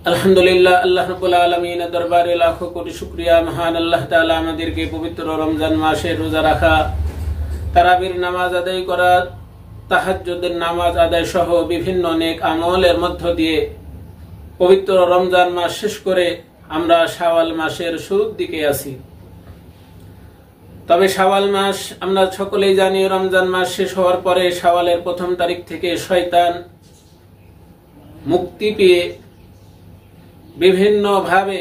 আলহামদুলিল্লাহ, আল্লাহ রাব্বুল আলামিনের দরবারে লাখো কোটি শুকরিয়া। মহান আল্লাহ তাআলা আমাদেরকে পবিত্র রমজান মাসে রোজা রাখা, তারাবির নামাজ আদায় করা, তাহাজ্জুদের নামাজ আদায় সহ বিভিন্ন নেক আমলের মধ্য দিয়ে পবিত্র রমজান মাস শেষ করে আমরা শাওয়াল মাসের শুরুর দিকে আছি। তবে শাওয়াল মাস আমরা সকলেই জানি, রমজান মাস শেষ হওয়ার পরে শাওয়ালের প্রথম তারিখ থেকে শয়তান মুক্তি পেয়ে বিভিন্নভাবে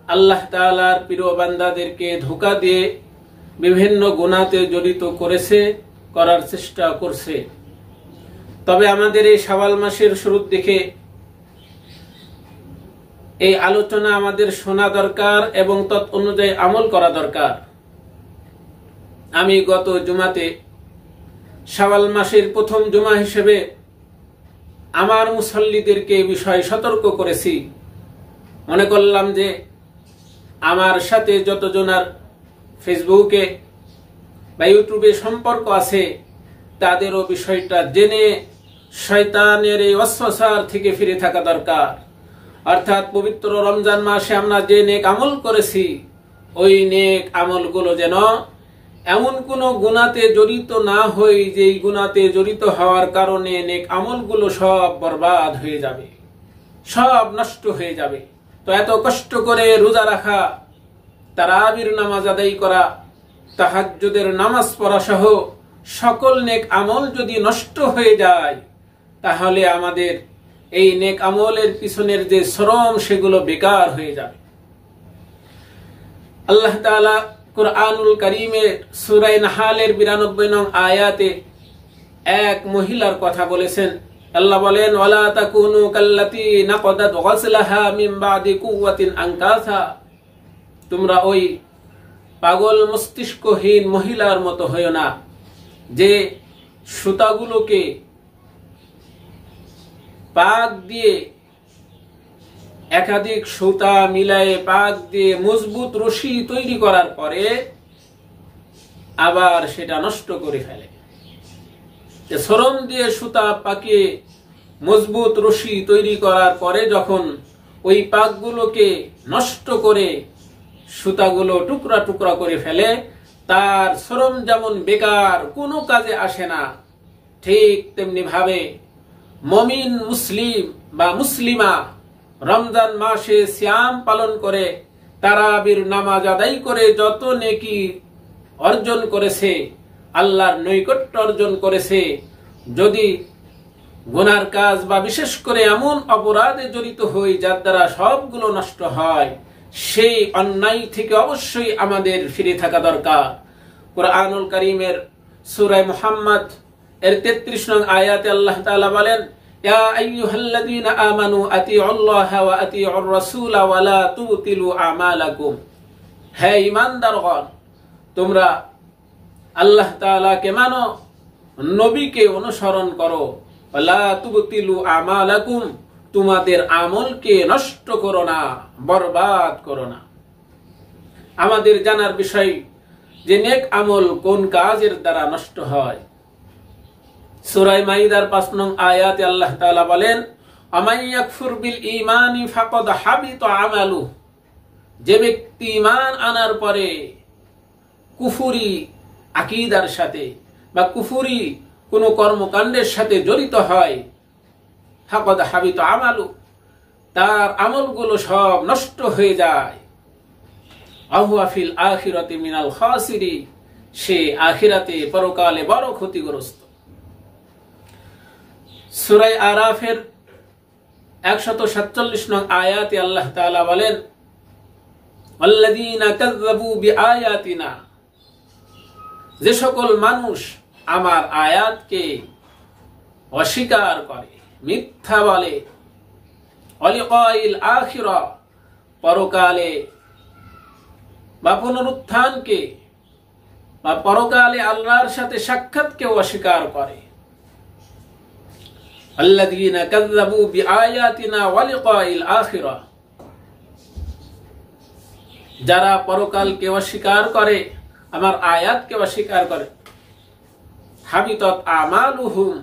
আল্লাহ তাআলার প্রিয় বান্দাদেরকে ধোঁকা দিয়ে বিভিন্ন গুনাহতে জড়িত করার চেষ্টা করছে। তবে আমাদের এই শাওয়াল মাসের শুরুর দিকে এই আলোচনা আমাদের শোনা দরকার এবং তৎ অনুযায়ী আমল করা দরকার। আমি গত জুমাতে শাওয়াল মাসের প্রথম জুমা হিসেবে আমার মুসল্লিদেরকে এই বিষয়ে সতর্ক করেছি। মনে করলাম যে আমার সাথে যতজনার ফেসবুকে বা ইউটিউবে সম্পর্ক আছে তাদেরও বিষয়টা জেনে শয়তানের এই ওয়াসওয়াসার থেকে ফিরে থাকা দরকার। অর্থাৎ পবিত্র রমজান মাসে আমরা যে নেক আমল করেছি, ওই নেক আমলগুলো যেন এমন কোন গুনাহতে জড়িত না হই যেই গুনাহতে জড়িত হওয়ার কারণে নেক আমলগুলো সব বরবাদ হয়ে যাবে, সব নষ্ট হয়ে যাবে। তো এত কষ্ট করে রোজা রাখা, তারাবির নামাজ আদায় করা, তাহাজ্জুদের নামাজ পড়া সহ সকল নেক আমল যদি নষ্ট হয়ে যায়, তাহলে আমাদের এই নেক আমলের পিছনের যে শ্রম সেগুলো বেকার হয়ে যাবে। আল্লাহ তাআলা কুরআনুল কারীমের সূরা নাহালের 92 নং আয়াতে এক মহিলার কথা বলেছেন। আল্লাহ বলেন, ওয়ালা তাকুনু কাল্লাতী নাকদাত গাসলাহা মিন বাদি কুওয়াতিন আনকাসা, তোমরা ওই পাগল মস্তিষ্কহীন মহিলার মতো হয়ো না যে সুতাগুলোকে পাক দিয়ে একাধিক সুতা মিলায়ে পাক দিয়ে মজবুত রশি তৈরি করার পরে আবার সেটা নষ্ট করে ফেলে। শ্রম দিয়ে সুতা পাকিয়ে মজবুত রশি তৈরি করার পরে যখন ওই পাকগুলোকে নষ্ট করে সুতাগুলো টুকরা টুকরা করে ফেলে, তার শ্রম যেমন বেকার কোনো কাজে আসে না, ঠিক তেমনি ভাবে মুমিন মুসলিম বা মুসলিমা রমজান মাসে সিয়াম পালন করে তারাবির নামাজ আদায় করে যত নেকি অর্জন করেছে, আল্লাহর নৈকট্য অর্জন করেছে, যদি গুনার কাজ বা বিশেষ করে এমন অপরাধে জড়িত হই যার দ্বারা সবগুলো নষ্ট হয়, সেই অন্যায় থেকে অবশ্যই আমাদের ফিরে থাকা দরকার। কুরআনুল কারীমের সূরা মুহাম্মদ এর 33 নং আয়াতে আল্লাহ তাআলা বলেন, ইয়া আইয়ুহাল্লাযীনা আমানু আতিউল্লাহা ওয়া আতিউর রাসূলা ওয়া লা তুবতিলু আমালাকুম, হে ঈমানদারগণ, তোমরা আল্লাহ তাআলাকে মানো, নবীকে অনুসরণ করো, ওয়া লা তুবতিলু আমালাকুম, তোমাদের আমলকে নষ্ট করো না, বরবাদ করো না। আমাদের জানার বিষয় যে নেক আমল কোন কাজের দ্বারা নষ্ট হয়। সূরা মাইদার 5 নং আয়াতে আল্লাহ তাআলা বলেন, আমাই ইয়াকফুর বিল ঈমানি ফাকাদ হাবিতা আমালু, যে ব্যক্তি ঈমান আনার পরে কুফরি আকীদার সাথে বা কুফরি কোন কর্মকাণ্ডের সাথে জড়িত হয়, ফাকাদ হাবিতা আমালু, তার আমলগুলো সব নষ্ট হয়ে যায়। আহুয়া ফিল আখিরাতি মিনাল খাসিরি, সে আখিরাতে পরকালে বড় ক্ষতিগ্রস্ত। সূরা আরাফের 147 নং আয়াতে আল্লাহ তাআলা বলেন, আল্লাযীনা কাযযাবু বিআয়াতিনা, যে সকল মানুষ আমার আয়াতকে অস্বীকার করে, মিথ্যা বলে, অলিকাইল আখিরা, পরকালে বা পুনরুত্থানকে বা পরকালে আল্লাহর সাথে সাক্ষাৎকে অস্বীকার করে। আল্লাযীনা কাযযাবু বিআয়াতিনা ওয়া লিকাইল আখিরা, যারা পরকালকে অস্বীকার করে, আমার আয়াতকে অস্বীকার করে, হাবিতাত আমালুহুম,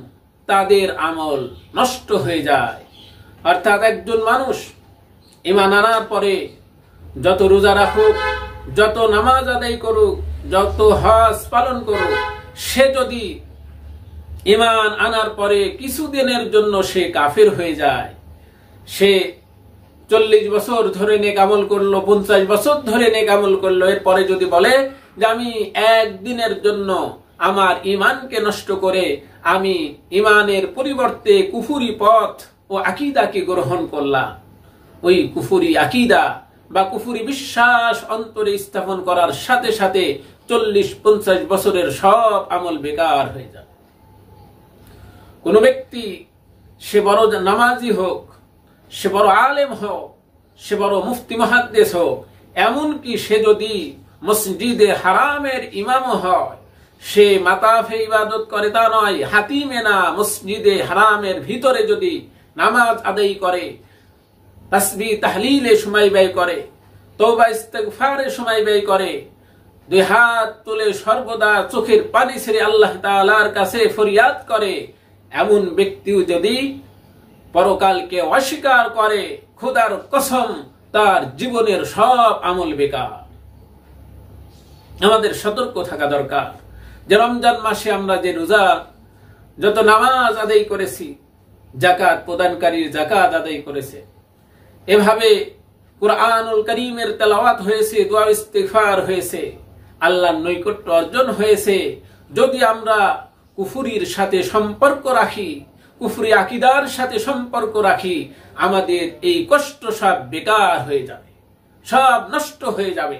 তাদের আমল নষ্ট হয়ে যায়। অর্থাৎ একজন মানুষ ঈমান আনার পরে যত রোজা রাখুক, যত নামাজ আদায় করুক, যত হজ পালন করুক, সে যদি ঈমান আনার পরে কিছুদিনের জন্য সে কাফির হয়ে যায়, সে 40 বছর ধরে নেক আমল করলো, 50 বছর ধরে নেক আমল করলো, এরপরে যদি বলে যে আমি একদিনের জন্য আমার ঈমানকে নষ্ট করে আমি ঈমানের পরিবর্তে কুফরি পথ ও আকীদাকে গ্রহণ করলাম, ওই কুফরি আকীদা বা কুফরি বিশ্বাস অন্তরে স্থাপন করার সাথে সাথে 40-50 বছরের সব আমল বেকার হয়ে যাবে। কোন ব্যক্তি, সে বড় নামাজি হোক, সে বড় আলেম হোক, সে বড় মুফতি মুহাদ্দিস হোক, এমনকি সে যদি মসজিদে হারামের ইমাম হয়, সে মাতাফে ইবাদত করে তা নয়, হাতিমে না, মসজিদে হারামের ভিতরে যদি নামাজ আদায় করে, তাসবিহ তাহলিলে সময় ব্যয় করে, তওবা ইস্তিগফারে সময় ব্যয় করে, দুই হাত তুলে সর্বদা চোখের পানি ছেড়ে আল্লাহ তাআলার কাছে ফরিয়াদ করে, এমন ব্যক্তিও যদি পরকালকে অস্বীকার করে, খোদার কসম তার জীবনের সব আমল বেকার। আমাদের সতর্ক থাকা দরকার যে রমজান মাসে আমরা যে রোজা, যত নামাজ আদায় করেছি, যাকাত প্রদানকারীর যাকাত আদায় করেছে, এভাবে কুরআনুল কারীমের তেলাওয়াত হয়েছে, দোয়া ইস্তিগফার হয়েছে, আল্লাহর নৈকট্য অর্জন হয়েছে, যদি আমরা কুফরির সাথে সম্পর্ক রাখি, কুফরি আকীদার সাথে সম্পর্ক রাখি, আমাদের এই কষ্ট সব বেকার হয়ে যাবে, সব নষ্ট হয়ে যাবে।